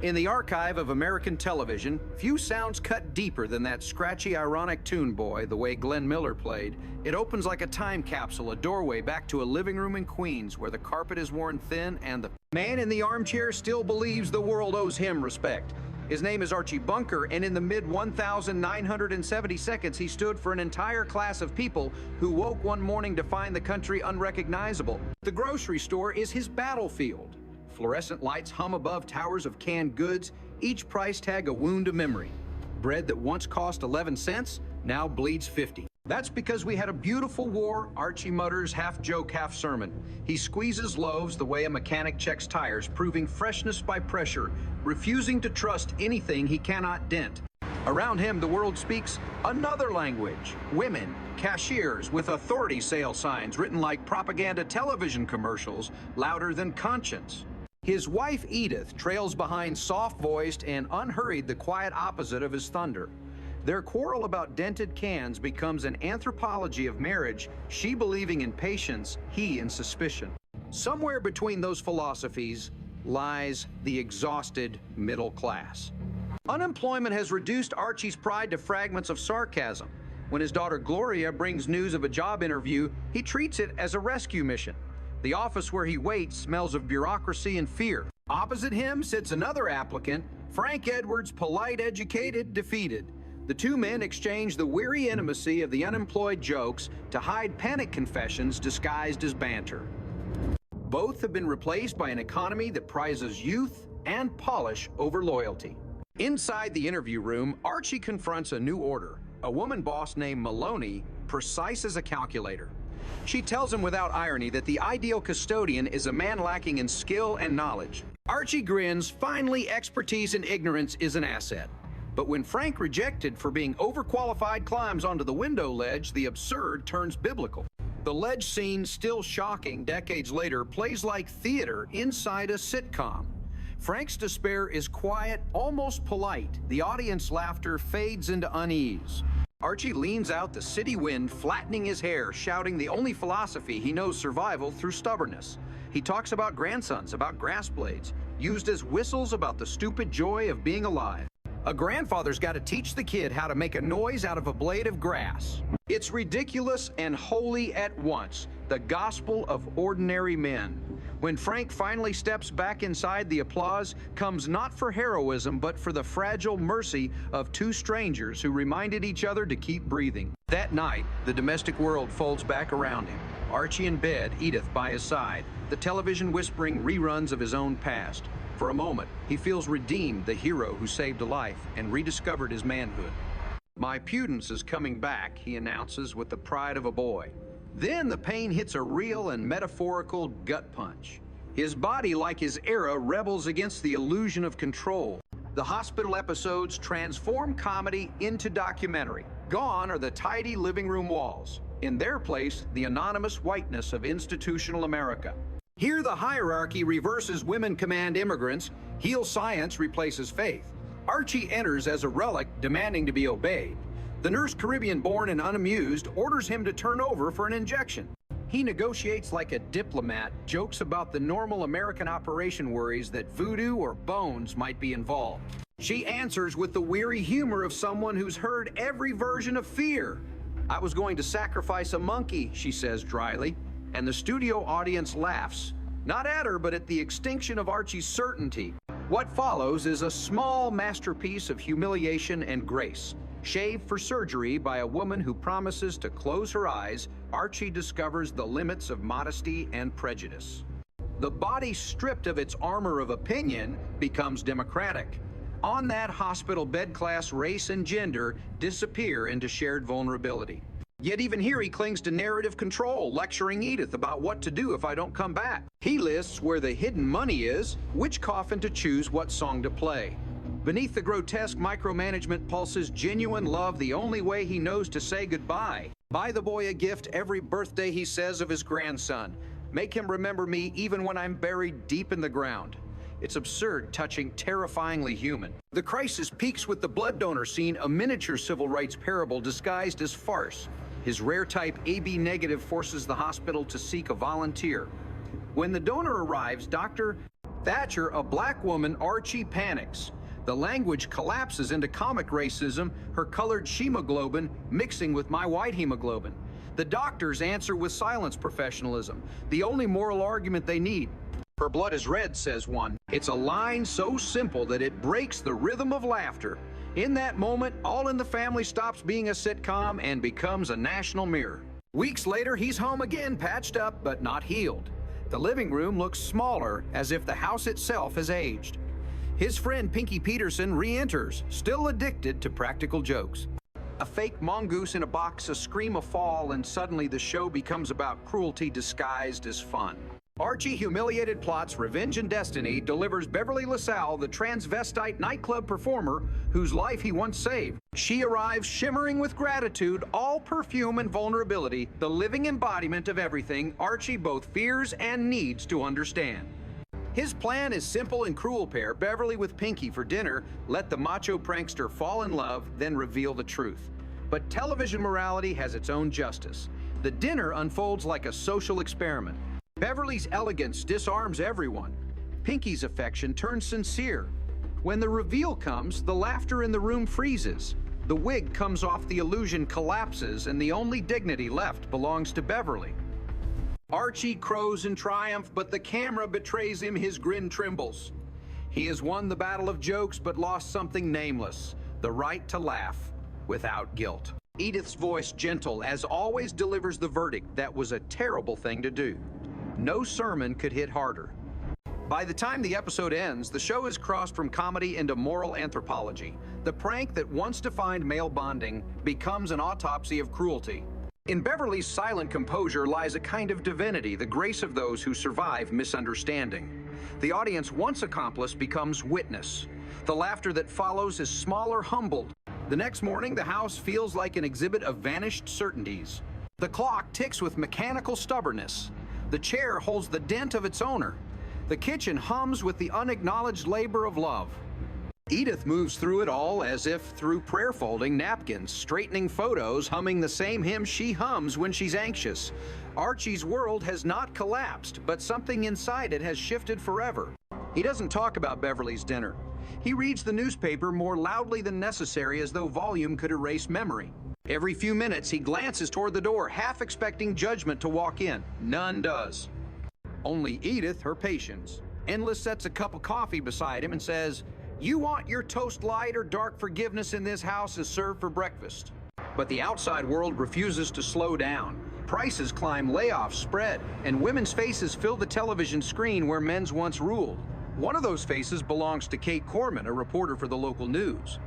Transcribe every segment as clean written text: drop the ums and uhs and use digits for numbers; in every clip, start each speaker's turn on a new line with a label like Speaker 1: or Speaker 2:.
Speaker 1: In the archive of American television, few sounds cut deeper than that scratchy, ironic tune boy, the way Glenn Miller played. It opens like a time capsule, a doorway back to a living room in Queens where the carpet is worn thin and the man in the armchair still believes the world owes him respect. His name is Archie Bunker, and in the mid-1970 seconds, he stood for an entire class of people who woke one morning to find the country unrecognizable. The grocery store is his battlefield. Fluorescent lights hum above towers of canned goods, each price tag a wound to memory. Bread that once cost 11 cents now bleeds 50. That's because we had a beautiful war, Archie mutters, half joke, half sermon. He squeezes loaves the way a mechanic checks tires, proving freshness by pressure, refusing to trust anything he cannot dent. Around him, the world speaks another language. Women, cashiers with authority sale signs written like propaganda television commercials, louder than conscience. His wife, Edith, trails behind, soft-voiced and unhurried, the quiet opposite of his thunder. Their quarrel about dented cans becomes an anthropology of marriage, she believing in patience, he in suspicion. Somewhere between those philosophies lies the exhausted middle class. Unemployment has reduced Archie's pride to fragments of sarcasm. When his daughter Gloria brings news of a job interview, he treats it as a rescue mission. The office where he waits smells of bureaucracy and fear. Opposite him sits another applicant, Frank Edwards, polite, educated, defeated. The two men exchange the weary intimacy of the unemployed jokes to hide panic confessions disguised as banter. Both have been replaced by an economy that prizes youth and polish over loyalty. Inside the interview room, Archie confronts a new order, a woman boss named Maloney, precise as a calculator. She tells him without irony that the ideal custodian is a man lacking in skill and knowledge. Archie grins, finally expertise and ignorance is an asset. But when Frank, rejected for being overqualified, climbs onto the window ledge, the absurd turns biblical. The ledge scene, still shocking decades later, plays like theater inside a sitcom. Frank's despair is quiet, almost polite. The audience laughter fades into unease. Archie leans out the city wind, flattening his hair, shouting the only philosophy he knows: survival through stubbornness. He talks about grandsons, about grass blades, used as whistles about the stupid joy of being alive. A grandfather's got to teach the kid how to make a noise out of a blade of grass. It's ridiculous and holy at once, the gospel of ordinary men. When Frank finally steps back inside, the applause comes not for heroism, but for the fragile mercy of two strangers who reminded each other to keep breathing. That night, the domestic world folds back around him. Archie in bed, Edith by his side, the television whispering reruns of his own past. For a moment, he feels redeemed, the hero who saved a life and rediscovered his manhood. "My pudence is coming back," he announces with the pride of a boy. Then the pain hits a real and metaphorical gut punch. His body, like his era, rebels against the illusion of control. The hospital episodes transform comedy into documentary. Gone are the tidy living room walls. In their place, the anonymous whiteness of institutional America. Here the hierarchy reverses women command immigrants, heal science replaces faith. Archie enters as a relic, demanding to be obeyed. The nurse, Caribbean-born and unamused, orders him to turn over for an injection. He negotiates like a diplomat, jokes about the normal American operation, worries that voodoo or bones might be involved. She answers with the weary humor of someone who's heard every version of fear. "I was going to sacrifice a monkey," she says dryly, and the studio audience laughs, not at her, but at the extinction of Archie's certainty. What follows is a small masterpiece of humiliation and grace. Shaved for surgery by a woman who promises to close her eyes, Archie discovers the limits of modesty and prejudice. The body, stripped of its armor of opinion, becomes democratic. On that hospital bed, class, race, and gender disappear into shared vulnerability. Yet even here he clings to narrative control, lecturing Edith about what to do if I don't come back. He lists where the hidden money is, which coffin to choose, what song to play. Beneath the grotesque micromanagement pulses genuine love, the only way he knows to say goodbye. Buy the boy a gift every birthday, he says of his grandson. Make him remember me even when I'm buried deep in the ground. It's absurd, touching, terrifyingly human. The crisis peaks with the blood donor scene, a miniature civil rights parable disguised as farce. His rare type AB negative forces the hospital to seek a volunteer. When the donor arrives, Dr. Thatcher, a black woman, Archie, panics. The language collapses into comic racism, her colored hemoglobin mixing with my white hemoglobin. The doctors answer with silence professionalism, the only moral argument they need. Her blood is red, says one. It's a line so simple that it breaks the rhythm of laughter. In that moment, All in the Family stops being a sitcom and becomes a national mirror. Weeks later, he's home again, patched up but not healed. The living room looks smaller, as if the house itself has aged. His friend Pinky Peterson re-enters, still addicted to practical jokes. A fake mongoose in a box, a scream, a fall, and suddenly the show becomes about cruelty disguised as fun. Archie, humiliated, plots revenge and destiny, delivers Beverly LaSalle, the transvestite nightclub performer whose life he once saved. She arrives shimmering with gratitude, all perfume and vulnerability, the living embodiment of everything Archie both fears and needs to understand. His plan is simple and cruel. Pair Beverly with Pinky for dinner, let the macho prankster fall in love, then reveal the truth. But television morality has its own justice. The dinner unfolds like a social experiment. Beverly's elegance disarms everyone. Pinky's affection turns sincere. When the reveal comes, the laughter in the room freezes. The wig comes off, the illusion collapses, and the only dignity left belongs to Beverly. Archie crows in triumph, but the camera betrays him, his grin trembles. He has won the battle of jokes, but lost something nameless, the right to laugh without guilt. Edith's voice, gentle as always, delivers the verdict: that was a terrible thing to do. No sermon could hit harder. By the time the episode ends, the show has crossed from comedy into moral anthropology. The prank that once defined male bonding becomes an autopsy of cruelty. In Beverly's silent composure lies a kind of divinity, the grace of those who survive misunderstanding. The audience, once accomplice, becomes witness. The laughter that follows is smaller, humbled. The next morning, the house feels like an exhibit of vanished certainties. The clock ticks with mechanical stubbornness. The chair holds the dent of its owner. The kitchen hums with the unacknowledged labor of love. Edith moves through it all as if through prayer folding napkins, straightening photos, humming the same hymn she hums when she's anxious. Archie's world has not collapsed, but something inside it has shifted forever. He doesn't talk about Beverly's dinner. He reads the newspaper more loudly than necessary, as though volume could erase memory. Every few minutes, he glances toward the door, half expecting judgment to walk in. None does. Only Edith, her patience. Endless sets a cup of coffee beside him and says, "You want your toast light or dark? Forgiveness in this house is served for breakfast." But the outside world refuses to slow down. Prices climb, layoffs spread, and women's faces fill the television screen where men's once ruled. One of those faces belongs to Kate Corman, a reporter for the local news.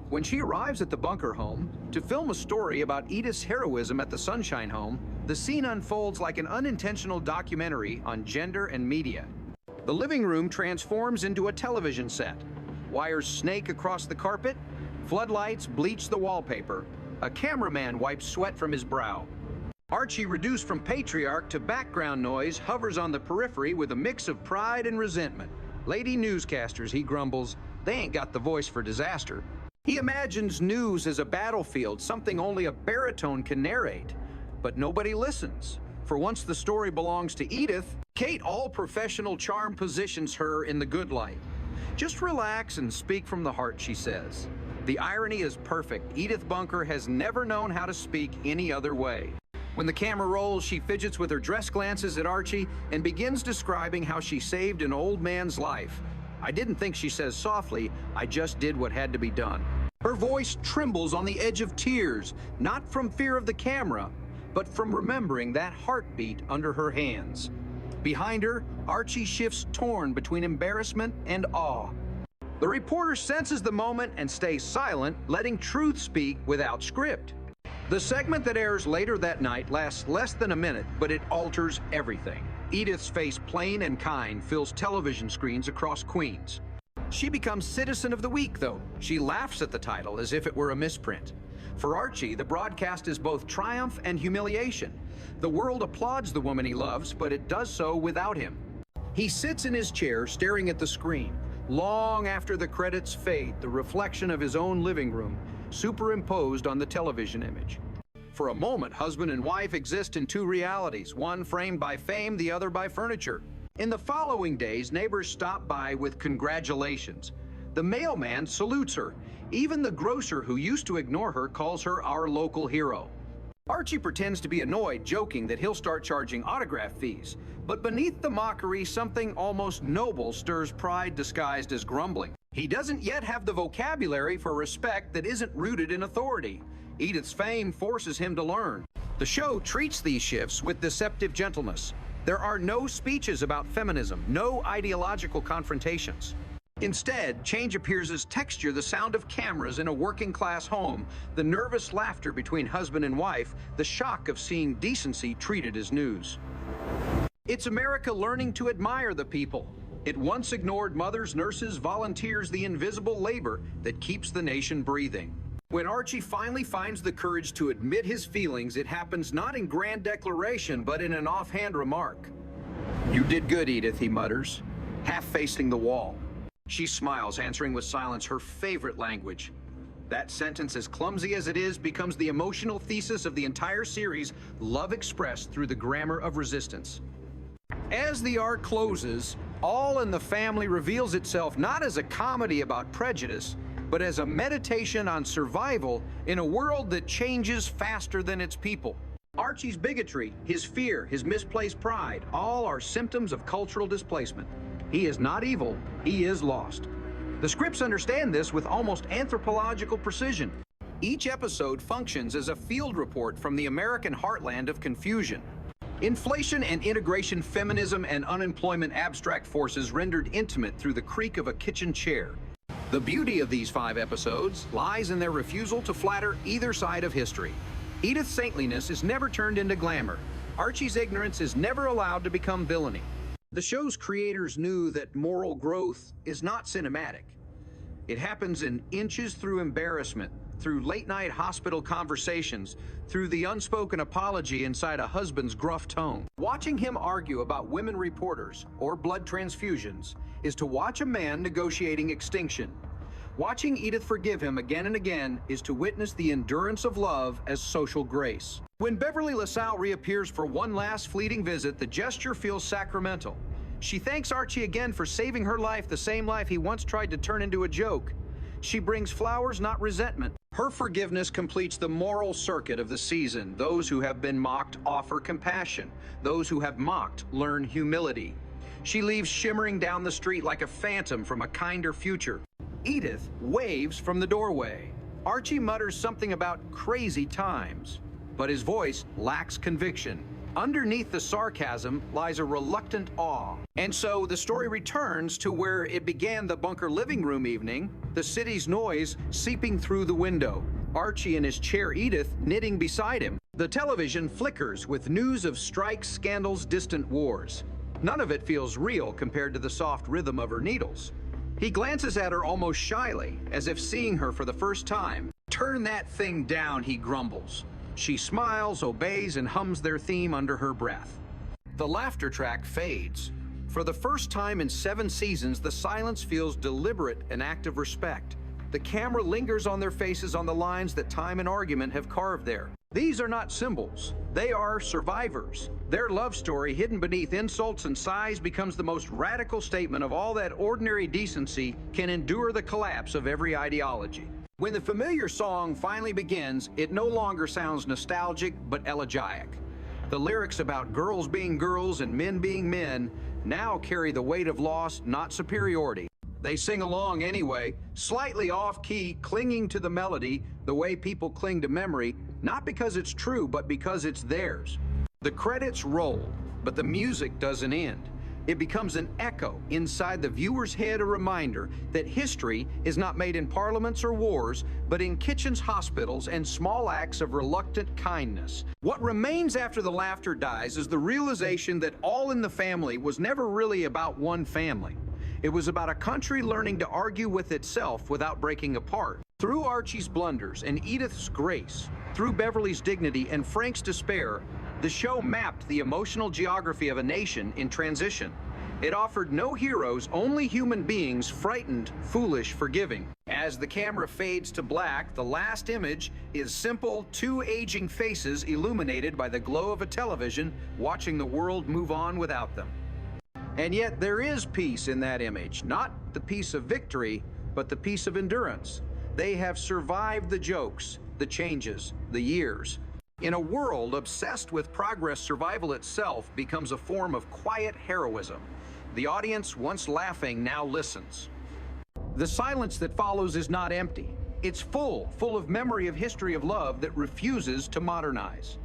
Speaker 1: When she arrives at the bunker home to film a story about Edith's heroism at the Sunshine Home, the scene unfolds like an unintentional documentary on gender and media. The living room transforms into a television set. Wires snake across the carpet, floodlights bleach the wallpaper, a cameraman wipes sweat from his brow. Archie, reduced from patriarch to background noise, hovers on the periphery with a mix of pride and resentment. Lady newscasters, he grumbles, they ain't got the voice for disaster. He imagines news as a battlefield, something only a baritone can narrate. But nobody listens. For once the story belongs to Edith, Kate, all professional charm, positions her in the good light. "Just relax and speak from the heart," she says. The irony is perfect. Edith Bunker has never known how to speak any other way. When the camera rolls, she fidgets with her dress, glances at Archie, and begins describing how she saved an old man's life. "I didn't think," she says softly, "I just did what had to be done." Her voice trembles on the edge of tears, not from fear of the camera, but from remembering that heartbeat under her hands. Behind her, Archie shifts, torn between embarrassment and awe. The reporter senses the moment and stays silent, letting truth speak without script. The segment that airs later that night lasts less than a minute, but it alters everything. Edith's face, plain and kind, fills television screens across Queens. She becomes Citizen of the Week, though. She laughs at the title as if it were a misprint. For Archie, the broadcast is both triumph and humiliation. The world applauds the woman he loves, but it does so without him. He sits in his chair, staring at the screen. Long after the credits fade, the reflection of his own living room superimposed on the television image. For a moment, husband and wife exist in two realities, one framed by fame, the other by furniture. In the following days, neighbors stop by with congratulations. The mailman salutes her. Even the grocer who used to ignore her calls her our local hero. Archie pretends to be annoyed, joking that he'll start charging autograph fees. But beneath the mockery, something almost noble stirs pride disguised as grumbling. He doesn't yet have the vocabulary for respect that isn't rooted in authority. Edith's fame forces him to learn. The show treats these shifts with deceptive gentleness. There are no speeches about feminism, no ideological confrontations. Instead, change appears as texture, the sound of cameras in a working-class home, the nervous laughter between husband and wife, the shock of seeing decency treated as news. It's America learning to admire the people. It once ignored mothers, nurses, volunteers, the invisible labor that keeps the nation breathing. When Archie finally finds the courage to admit his feelings, it happens not in grand declaration, but in an offhand remark. "You did good, Edith," he mutters, half facing the wall. She smiles, answering with silence, her favorite language. That sentence, as clumsy as it is, becomes the emotional thesis of the entire series, love expressed through the grammar of resistance. As the arc closes, All in the Family reveals itself not as a comedy about prejudice, but as a meditation on survival in a world that changes faster than its people. Archie's bigotry, his fear, his misplaced pride, all are symptoms of cultural displacement. He is not evil, he is lost. The scripts understand this with almost anthropological precision. Each episode functions as a field report from the American heartland of confusion. Inflation and integration, feminism and unemployment, abstract forces rendered intimate through the creak of a kitchen chair. The beauty of these 5 episodes lies in their refusal to flatter either side of history. Edith's saintliness is never turned into glamour. Archie's ignorance is never allowed to become villainy. The show's creators knew that moral growth is not cinematic. It happens in inches through embarrassment, through late-night hospital conversations, through the unspoken apology inside a husband's gruff tone. Watching him argue about women reporters or blood transfusions is to watch a man negotiating extinction. Watching Edith forgive him again and again is to witness the endurance of love as social grace. When Beverly LaSalle reappears for one last fleeting visit, the gesture feels sacramental. She thanks Archie again for saving her life, the same life he once tried to turn into a joke. She brings flowers, not resentment. Her forgiveness completes the moral circuit of the season. Those who have been mocked offer compassion. Those who have mocked learn humility. She leaves shimmering down the street like a phantom from a kinder future. Edith waves from the doorway. Archie mutters something about crazy times, but his voice lacks conviction. Underneath the sarcasm lies a reluctant awe. And so the story returns to where it began, the bunker living room evening, the city's noise seeping through the window. Archie in his chair, Edith knitting beside him. The television flickers with news of strikes, scandals, distant wars. None of it feels real compared to the soft rhythm of her needles. He glances at her almost shyly, as if seeing her for the first time. "Turn that thing down," he grumbles. She smiles, obeys, and hums their theme under her breath. The laughter track fades. For the first time in 7 seasons, the silence feels deliberate, an act of respect. The camera lingers on their faces on the lines that time and argument have carved there. These are not symbols. They are survivors. Their love story, hidden beneath insults and sighs, becomes the most radical statement of all that ordinary decency can endure the collapse of every ideology. When the familiar song finally begins, it no longer sounds nostalgic, but elegiac. The lyrics about girls being girls and men being men now carry the weight of loss, not superiority. They sing along anyway, slightly off-key, clinging to the melody the way people cling to memory, not because it's true, but because it's theirs. The credits roll, but the music doesn't end. It becomes an echo inside the viewer's head, a reminder that history is not made in parliaments or wars, but in kitchens, hospitals, and small acts of reluctant kindness. What remains after the laughter dies is the realization that All in the Family was never really about one family. It was about a country learning to argue with itself without breaking apart. Through Archie's blunders and Edith's grace, through Beverly's dignity and Frank's despair, the show mapped the emotional geography of a nation in transition. It offered no heroes, only human beings, frightened, foolish, forgiving. As the camera fades to black, the last image is simple, 2 aging faces illuminated by the glow of a television, watching the world move on without them. And yet there is peace in that image, not the peace of victory, but the peace of endurance. They have survived the jokes, the changes, the years. In a world obsessed with progress, survival itself becomes a form of quiet heroism. The audience, once laughing, now listens. The silence that follows is not empty. It's full of memory of history of love that refuses to modernize.